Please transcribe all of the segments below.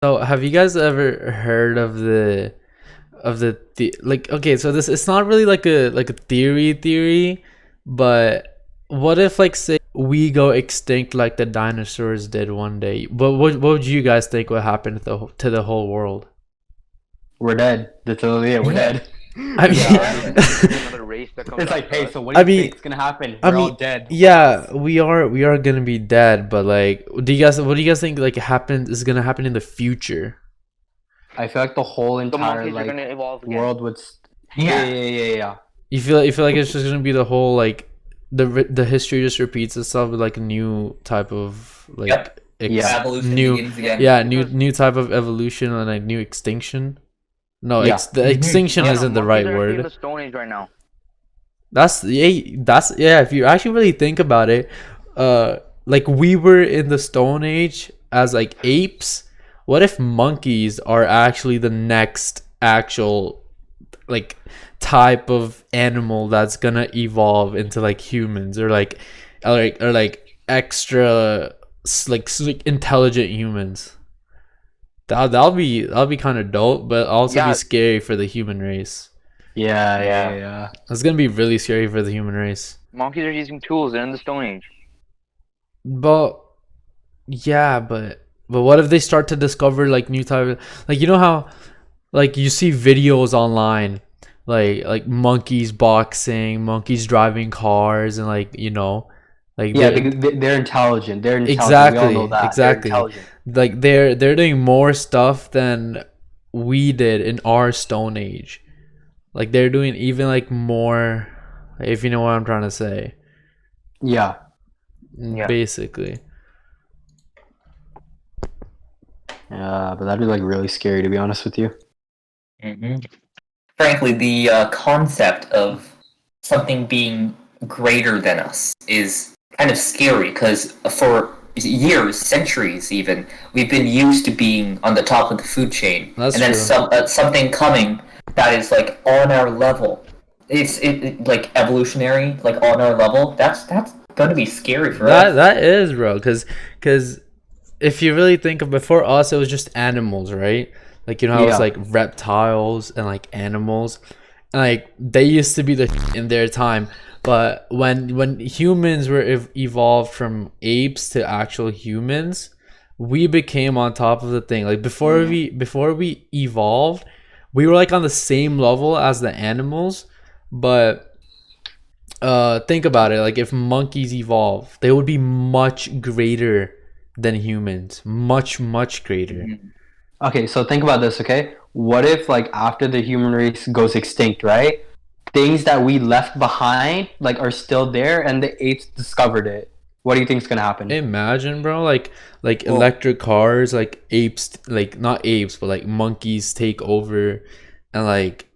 So, have you guys ever heard of the like? Okay, so this it's not really like a theory, but what if like say we go extinct like the dinosaurs did one day? What would you guys think would happen to the whole world? We're dead. That's literally it. We're dead. I Yeah, mean, there's gonna be another race that comes It's like, after hey, us. so what I do you mean, think's gonna happen? I We're all mean, dead. yeah, we are gonna be dead, but like, what do you guys think like happens is gonna happen in the future? I feel like the whole The entire monkeys are gonna evolve again. world would. Yeah. Yeah. You feel like it's just gonna be the whole like the history just repeats itself with like a new type of like Yep. Yeah. Evolution new begins again. yeah new type of evolution and like new extinction. No, Yeah. the extinction Yeah, isn't the Monkeys right are actually in word. the Stone Age right now. That's if you actually really think about it, like we were in the Stone Age as like apes. What if monkeys are actually the next actual like type of animal that's gonna evolve into like humans or like extra like intelligent humans? That'll be kind of dope, but also be Yeah. scary for the human race. Yeah. It's gonna be really scary for the human race. Monkeys are using tools. They're in the Stone Age. But yeah, but what if they start to discover like new type of, like you know how like you see videos online like monkeys boxing, monkeys driving cars and like like Yeah, they're- they're intelligent. They're intelligent. Exactly, We all know that. exactly. They're intelligent. like they're doing more stuff than we did in our Stone Age. Like they're doing even like more, if you know what I'm trying to say. Yeah. Yeah. Basically. Yeah, but that'd be like really scary to be honest with you. hmm Frankly, the concept of something being greater than us is kind of scary because for years, centuries even, we've been used to being on the top of the food chain, That's and then true. something coming that is like on our level. Like evolutionary, like on our level. That's going to be scary for That us. that is, bro, because if you really think of before us, it was just animals, right? Like how it's Yeah. like reptiles and like animals, and like they used to be the in their time. But when humans were evolved from apes to actual humans, we became on top of the thing. Like before we evolved, we were like on the same level as the animals, but think about it, like if monkeys evolve, they would be much greater than humans, much greater. Mhm. Okay, so think about this, okay? What if like after the human race goes extinct, right? Things that we left behind like are still there and the apes discovered it. What do you think is gonna happen? Imagine, bro, like Well, electric cars, like apes, like not apes but like monkeys take over, and like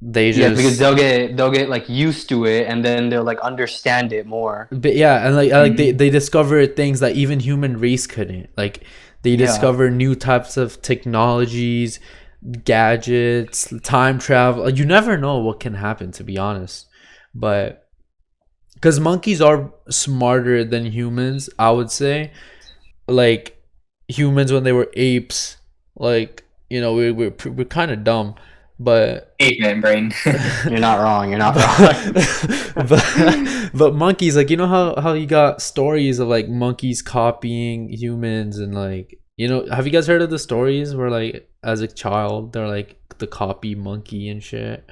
they yes, because just they'll get like used to it and then they'll like understand it more. but yeah, and like they, Mhm. they discover things that even human race couldn't, like they Yeah. discover new types of technologies, gadgets, time travel. You never know what can happen, to be honest. But because monkeys are smarter than humans, I would say. Like humans when they were apes, like we're kind of dumb, but Caveman brain. You're not wrong. You're not wrong. but monkeys, like how you got stories of like monkeys copying humans, and like have you guys heard of the stories where like as a child they're like the copy monkey and shit?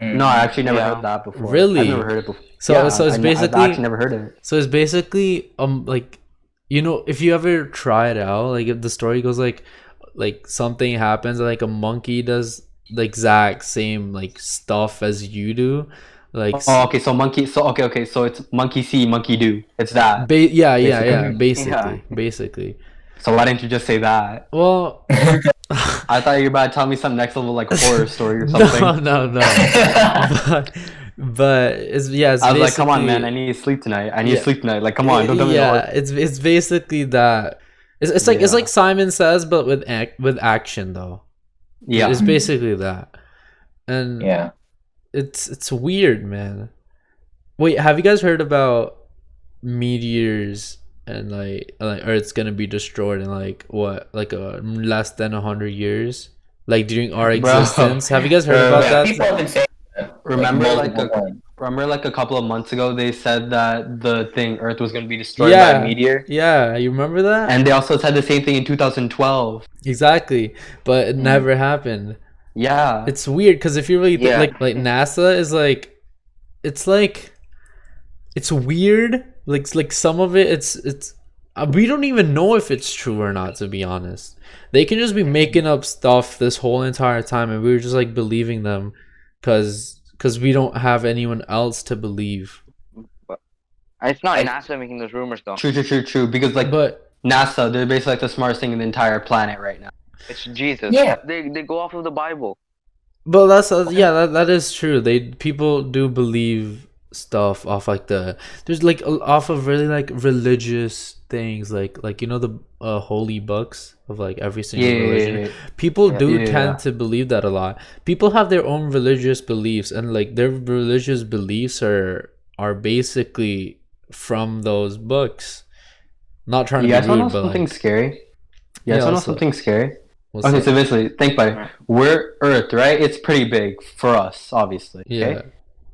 No, I actually never Yeah. heard that before. Really? I've never heard it before. So Yeah, so it's I've basically actually never heard of it. so it's basically like if you ever try it out, like if the story goes like something happens and like a monkey does the exact same like stuff as you do, like Oh, okay. So monkey. So okay. So it's monkey see, monkey do. It's that. yeah, Basically. basically. So why didn't you just say that? Well, I thought you were about to tell me some next level like horror story or something. no. But it's I was like, come on, basically- man. I need to sleep tonight. I need Yeah. to sleep tonight. Like, come on. Don't tell me yeah, what. it's basically that. It's like it's Yeah. like Simon Says, but with action though. Yeah. It's basically that. And Yeah. it's weird, man. Wait, have you guys heard about meteors and Earth's gonna be destroyed in like what, like less than 100 years, like during our Bro. existence. Have you guys heard about Yeah, that? people have been saying that. Remember like a couple of months ago they said that the Earth was going to be destroyed by Yeah, a meteor, yeah, you remember that? and they also said the same thing in 2012. Exactly, but it never happened. Yeah. It's weird because if you really think, Yeah. like NASA is like it's weird. Like some of it's we don't even know if it's true or not, to be honest. They can just be making up stuff this whole entire time, and we were just like believing them because we don't have anyone else to believe. It's not I- NASA making those rumors though. True. Because like But NASA, they're basically like the smartest thing in the entire planet right now. It's Jesus. Yeah. They go off of the Bible. that's yeah, that is true. People do believe stuff off like there's like off of really like religious things, like you know the holy books of like every single religion. People do tend to believe that a lot. People have their own religious beliefs, and like their religious beliefs are basically from those books. Not trying You to guys be want to rude, know but something like, scary? You guys want to know what's up? something scary? What's Okay, up? so basically, think about it. We're Earth, right? It's pretty big for us, obviously. Yeah. Okay?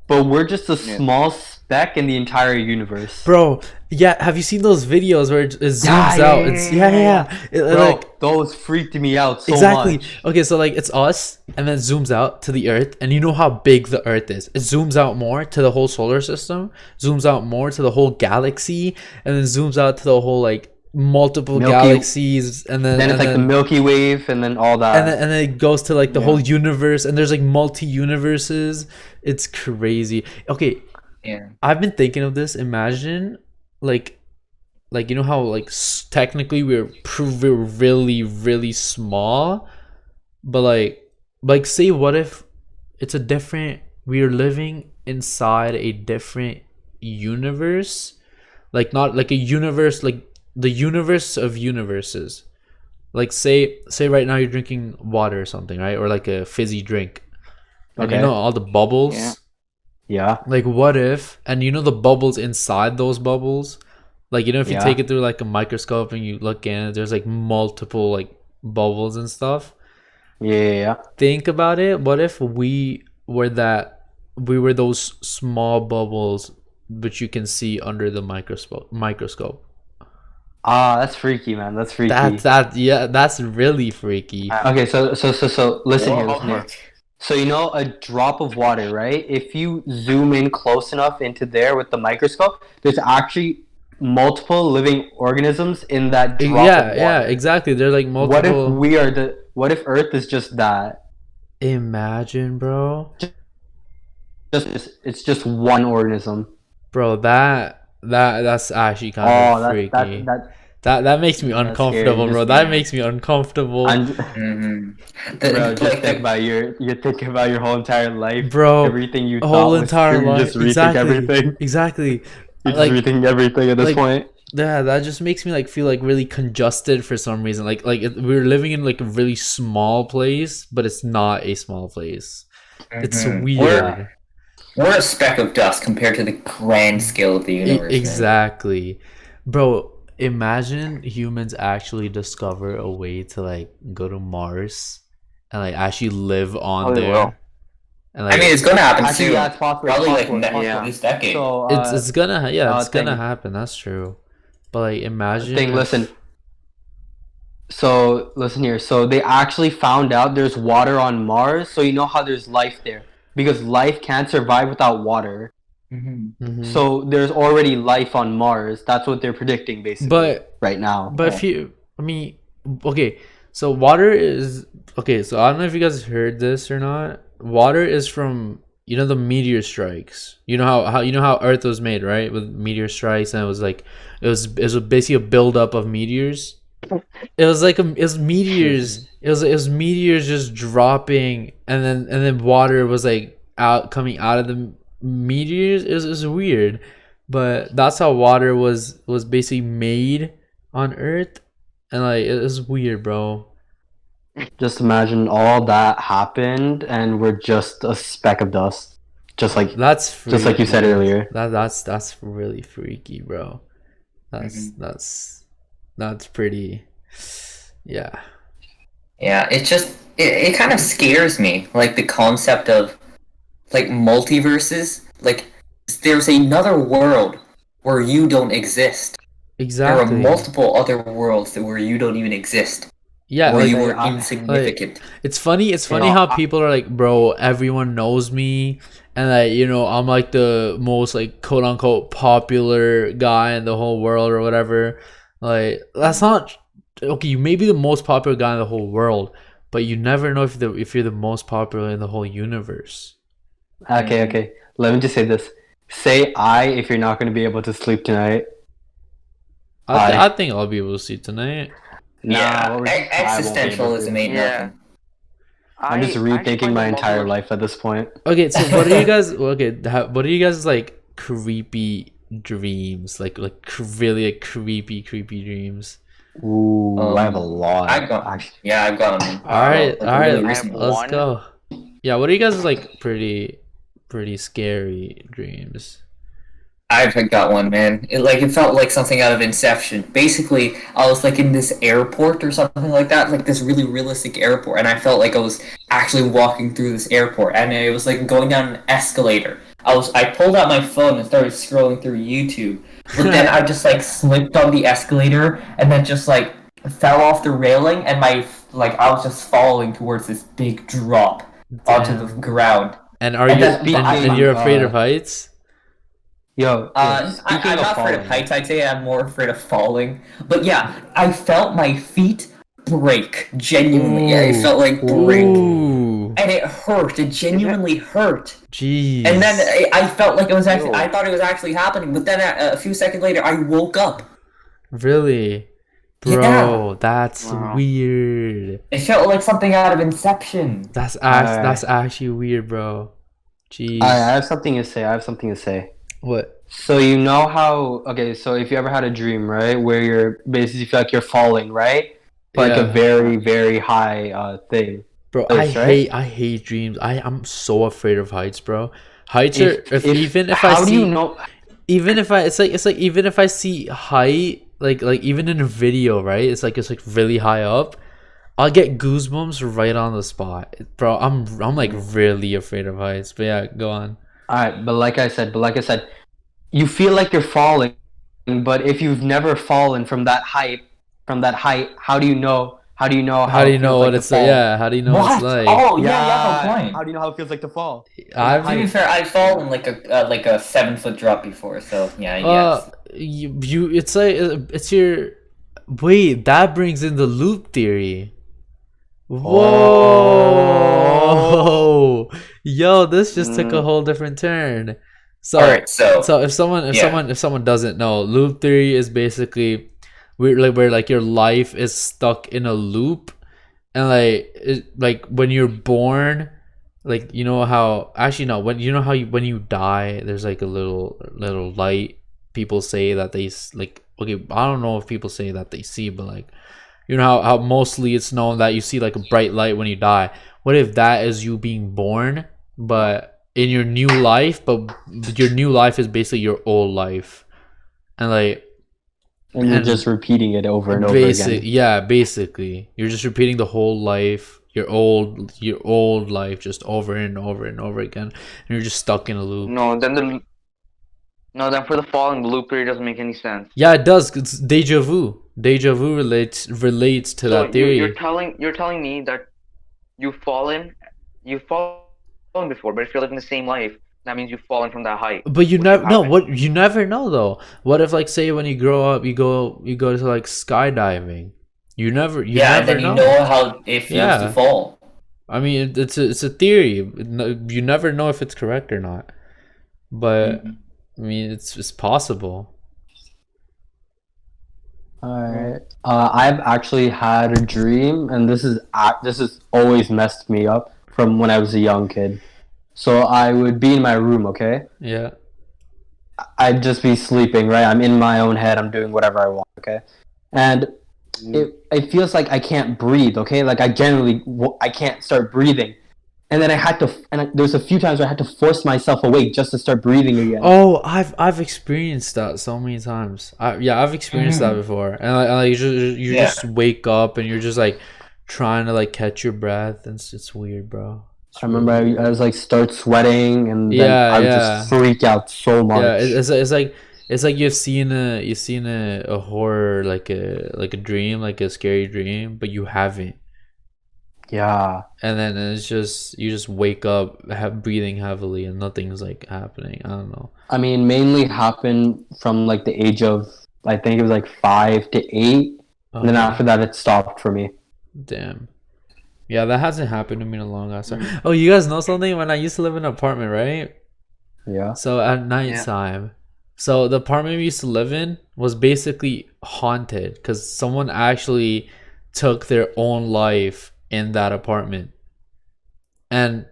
But we're just a Yeah. small speck in the entire universe. Bro, yeah, have you seen those videos where it zooms out? It's Bro, like those freaked me out so exactly. much. Okay, so like it's us, and then zooms out to the Earth, and you know how big the Earth is. It zooms out more to the whole solar system, zooms out more to the whole galaxy, and then zooms out to the whole like multiple galaxies, and then It's like the Milky Wave and then all that. and then it goes to like the whole universe, and there's like multi-universes. It's crazy. Okay, Yeah. I've been thinking of this. Imagine like you know how like technically we're really really small, but like say what if it's a different, we're living inside a different universe, like not like a universe, like the universe of universes. Like say right now you're drinking water or something, right? Or like a fizzy drink. And you Okay. know all the bubbles? Yeah. Yeah. Like what if, and you know the bubbles inside those bubbles? Like you know if you Yeah. take it through like a microscope and you look in it, there's like multiple like bubbles and stuff. Yeah. Think about it. What if we were those small bubbles but you can see under the microscope? Ah, that's freaky, man. That's freaky. That's really freaky. Okay, so listen here, Whoa. listen here. So you know a drop of water, right? If you zoom in close enough into there with the microscope, there's actually multiple living organisms in that drop of water. Yeah, exactly. They're like multiple. What if Earth is just that? Imagine, bro. It's just one organism. Bro, that's actually kind of freaky. That makes me uncomfortable, scary, bro. just- That makes me uncomfortable. Bro, just think about you're thinking about your whole entire life, Bro, everything you whole thought was entire true, life. you just rethink everything. Exactly. You're just Like- rethinking everything at this like- point. Yeah, that just makes me like feel like really congested for some reason. We're living in like a really small place, but it's not a small place. It's Mhm. weird. We're a speck of dust compared to the grand scale of the universe. man. Exactly. Bro, imagine humans actually discover a way to like go to Mars and like actually live on Oh, they there. will. And I like mean, it's gonna happen Actually, soon. yeah, it's possible. Probably it's like possible, next it's this decade. So, it's gonna it's gonna thing- happen. That's true. But like imagine thing. if- Listen. So listen here. So they actually found out there's water on Mars. So you know how there's life there because life can't survive without water. Mhm. So there's already life on Mars. That's what they're predicting basically. But right now. But if you, I mean, okay, so water is okay. So I don't know if you guys heard this or not. Water is from, you know, the meteor strikes. You know how you know how Earth was made, right? With meteor strikes, and it was like it was basically a buildup of meteors. It was like it was meteors. It was meteors just dropping, and then water was like coming out of the meteors. It was weird, but that's how water was basically made on Earth, and like it was weird, bro. Just imagine all that happened, and we're just a speck of dust, just like That's freaky. you said earlier. That's really freaky, bro. That's pretty. Yeah. Yeah, it kind of scares me, like the concept of like multiverses. Like there's another world where you don't exist. There are Exactly. multiple other worlds where you don't even exist. Yeah, Where like, you were insignificant. it's funny know, how people are like, bro, everyone knows me, and like, I'm like the most like quote unquote popular guy in the whole world or whatever. Like, that's not okay. You may be the most popular guy in the whole world, but you never know if you're the most popular in the whole universe. Okay. Let me just say this. Say I if you're not going to be able to sleep tonight. I think I'll be able to sleep tonight. Nah, what we're- I won't be able to. Existentialism ain't Yeah. nothing. I'm just rethinking my entire life at this point. Okay, so what are you guys? What are you guys like creepy dreams? Like really like creepy dreams. Ooh, I have a lot. I've got them. All right, really I recent have ones. let's one. go. Yeah, what are you guys like pretty scary dreams? I've got one, man. It felt like something out of Inception. Basically, I was like in this airport or something like that, like this really realistic airport, and I felt like I was actually walking through this airport, and it was like going down an escalator. I pulled out my phone and started scrolling through YouTube, but then I just like slipped on the escalator and then just like fell off the railing, and I was just falling towards this big drop onto the ground. And are And you that's and you're afraid of heights? Yo, I'm speaking not of afraid of falling, heights. I'd say I'm more afraid of falling. But yeah, I felt my feet break. Genuinely, yeah, it felt like break, Ooh, and it hurt. It genuinely hurt. jeez. And then I felt like it was actually. I thought it was actually happening. But then a few seconds later, I woke up. Really, bro, Yeah. that's Wow. weird. It felt like something out of Inception. That's Alright. actually weird, bro. Jeez. I have something to say. What? So you know how? Okay, so if you ever had a dream, right, where you're basically feel like you're falling, right, like a Yeah. very very high thing. Bro, place, right? I hate dreams. I'm so afraid of heights, bro. Heights are even if how I do you see know? even if I it's like even if I see height like even in a video, right? It's like really high up. I'll get goosebumps right on the spot, bro. I'm like really afraid of heights. But yeah, go on. All right, but like I said, you feel like you're falling, but if you've never fallen from that height, how do you know? How do you know? How do you it know feels what like to it's like? fall? Yeah, how do you know what it's What? like? Oh yeah, you have a point. How do you know how it feels like to fall? I've To be fair, I've fallen like a 7-foot drop before, so yeah, yes. you it's like it's your wait, that brings in the loop theory. Whoa. Yo, this just took a whole different turn. So Alright, so if someone doesn't know, loop theory is basically where like your life is stuck in a loop, and like when you're born, like how actually no when when you die, there's like a little light. People say that like, okay, I don't know if people say that they see, but like how mostly it's known that you see like a bright light when you die. What if that is you being born, but in your new life, but your new life is basically your old life, and like And you're just repeating it over and over again. yeah, basically you're just repeating the whole life, your old life, just over and over and over again, and you're just stuck in a loop. No, then for the falling, the loop theory doesn't make any sense. Yeah, it does. It's deja vu. Deja vu relates to that theory. You're telling me that you've fallen before, but if you're living the same life, that means you've fallen from that height. But you Which never no. happened. What you never know though. What if like say when you grow up, you go to like skydiving. You never and never then know. you know how it feels Yeah. to fall. I mean, it's a theory. You never know if it's correct or not. But I mean, it's possible. Alright. I've actually had a dream, and this has always messed me up from when I was a young kid. So I would be in my room, okay? Yeah. I'd just be sleeping, right? I'm in my own head. I'm doing whatever I want, okay? And it feels like I can't breathe, okay? Like I can't start breathing. and then there's a few times where I had to force myself awake just to start breathing again. Oh, I've experienced that so many times. I've experienced that before, and like you just wake up and you're just like trying to like catch your breath, and it's weird, bro. I remember I was like start sweating, and then I would just freak out so much. Yeah, it's like you've seen a horror, like a dream, like a scary dream, but you haven't. Yeah. And then it's just you just wake up breathing heavily and nothing's like happening. I don't know. I mean, mainly happened from like the age of, I think it was like 5 to 8, and then after that it stopped for me. Damn. Yeah, that hasn't happened to me in a long time. Oh, you guys know something? When I used to live in an apartment, right? Yeah. So at nighttime, so the apartment we used to live in was basically haunted because someone actually took their own life in that apartment, and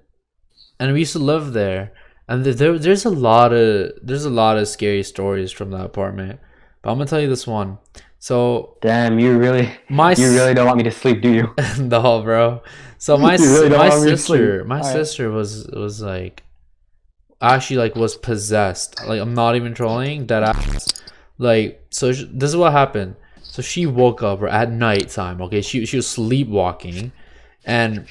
we used to live there, and there's a lot of scary stories from that apartment, but I'm gonna tell you this one. So damn, you really don't want me to sleep, do you? No, bro. So my sister was like actually like was possessed. Like, I'm not even trolling, that ass. Like, so this is what happened. So she woke up at nighttime. Okay, she was sleepwalking, and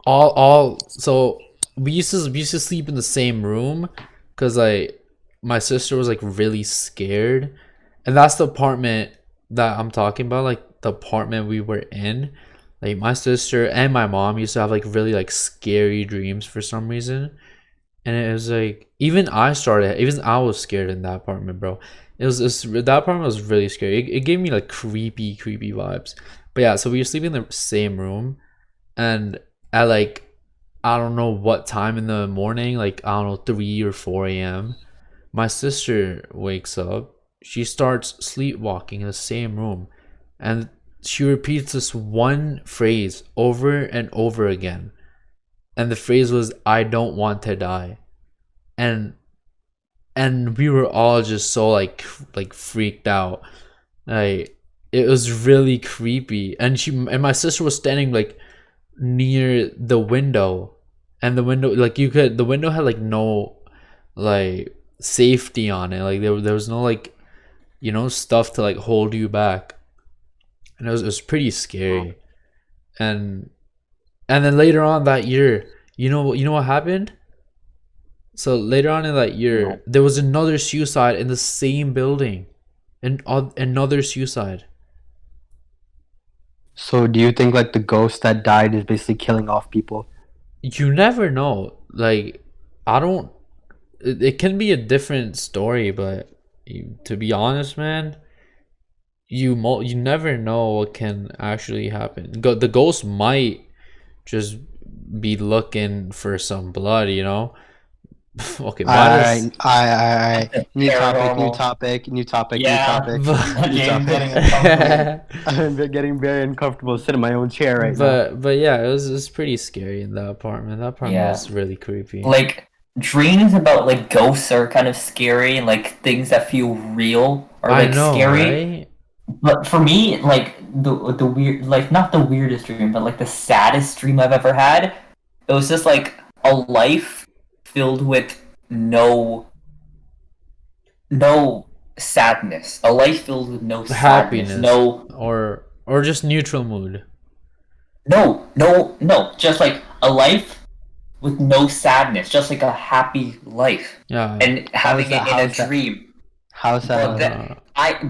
so we used to sleep in the same room because like my sister was like really scared, and that's the apartment that I'm talking about. Like the apartment we were in, like my sister and my mom used to have like really like scary dreams for some reason, and it was like even I was scared in that apartment, bro. That apartment was really scary. It gave me like creepy vibes. But yeah, so we were sleeping in the same room, and at like I don't know what time in the morning, like I don't know, 3 or 4 a.m. my sister wakes up. She starts sleepwalking in the same room, and she repeats this one phrase over and over again. And the phrase was, "I don't want to die." And we were all just so like freaked out. Like, it was really creepy. And my sister was standing like near the window, and the window, like the window had like no like safety on it. Like there was no like, you know, stuff to like hold you back. And it was pretty scary. And then later on that year, you know what happened? So later on in that year, there was another suicide in the same building, and another suicide. So do you think like the ghost that died is basically killing off people? You never know. Like, I don't. It can be a different story, but to be honest, man, you never know what can actually happen. The ghost might just be looking for some blood, you know. Okay, all right. New topic. I'm getting very uncomfortable sitting in my own chair right now. But yeah, it was pretty scary in that apartment. That apartment was really creepy. Like, dreams about like ghosts are kind of scary, and like things that feel real are like scary. Right? But for me, like the weird, like not the weirdest dream, but like the saddest dream I've ever had. It was just like a life filled with no sadness. A life filled with no happiness, sadness, or just neutral mood. No. Just like a life with no sadness, just like a happy life. Yeah. And having it in a dream. How's that?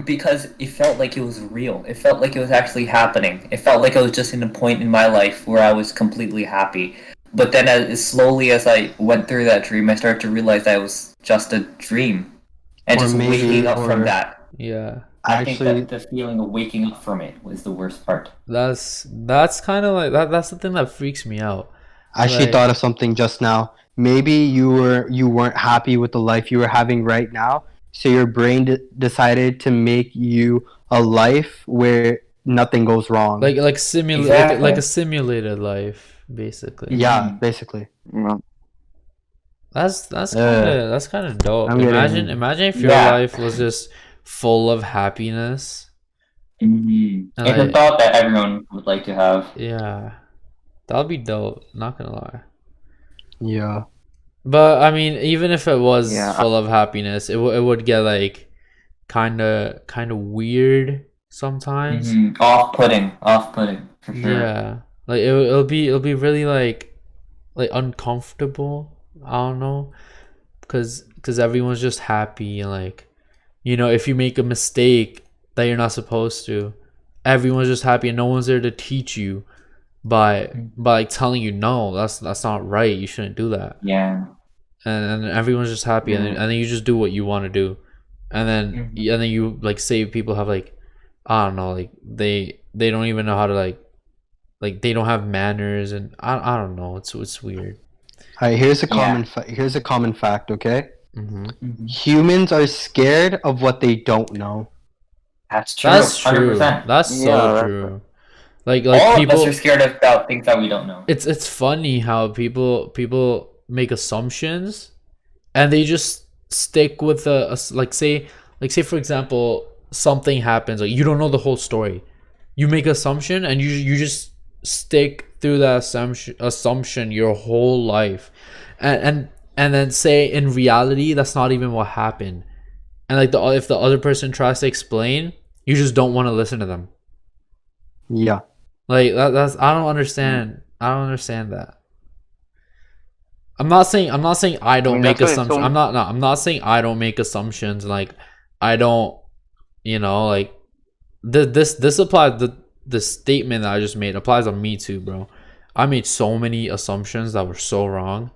Because it felt like it was real. It felt like it was actually happening. It felt like I was just in a point in my life where I was completely happy. But then as slowly as I went through that dream, I started to realize that it was just a dream. And just waking up from that. Yeah. I think that the feeling of waking up from it was the worst part. That's kind of like that's the thing that freaks me out. I actually thought of something just now. Maybe you weren't happy with the life you were having right now, so your brain decided to make you a life where nothing goes wrong. Like a simulated life. Basically. Yeah, basically. That's kind of dope. Imagine if your life was just full of happiness. Mm-hmm. It's a thought that everyone would like to have. Yeah. That'll be dope. Not gonna lie. Yeah. But I mean, even if it was Yeah. full of happiness, it would get like kind of weird sometimes. Off-putting for sure. Yeah, like it'll be really like uncomfortable. I don't know, because everyone's just happy and like, you know, if you make a mistake that you're not supposed to, everyone's just happy and no one's there to teach you by like telling you no, that's not right. You shouldn't do that. Yeah. And everyone's just happy and then you just do what you want to do, and then you like say people have like, I don't know, like they don't even know how to like they don't have manners, and I don't know, it's weird. All right, here's a common fact, okay? Mm-hmm. Humans are scared of what they don't know. That's true. That's true. 100%. That's so Yeah, true. Like All people, of us are scared about things that we don't know. it's funny how people make assumptions and they just stick with like say for example, something happens, like you don't know the whole story, you make assumption and you just stick through that assumption your whole life, and then say in reality that's not even what happened, and like if the other person tries to explain, you just don't want to listen to them. Yeah. Like that's I don't understand that. I'm not saying I don't make that's why it's assumptions. so- I'm not saying I don't make assumptions. Like I don't, you know, like this applies. The statement that I just made applies on me too, bro. I made so many assumptions that were so wrong.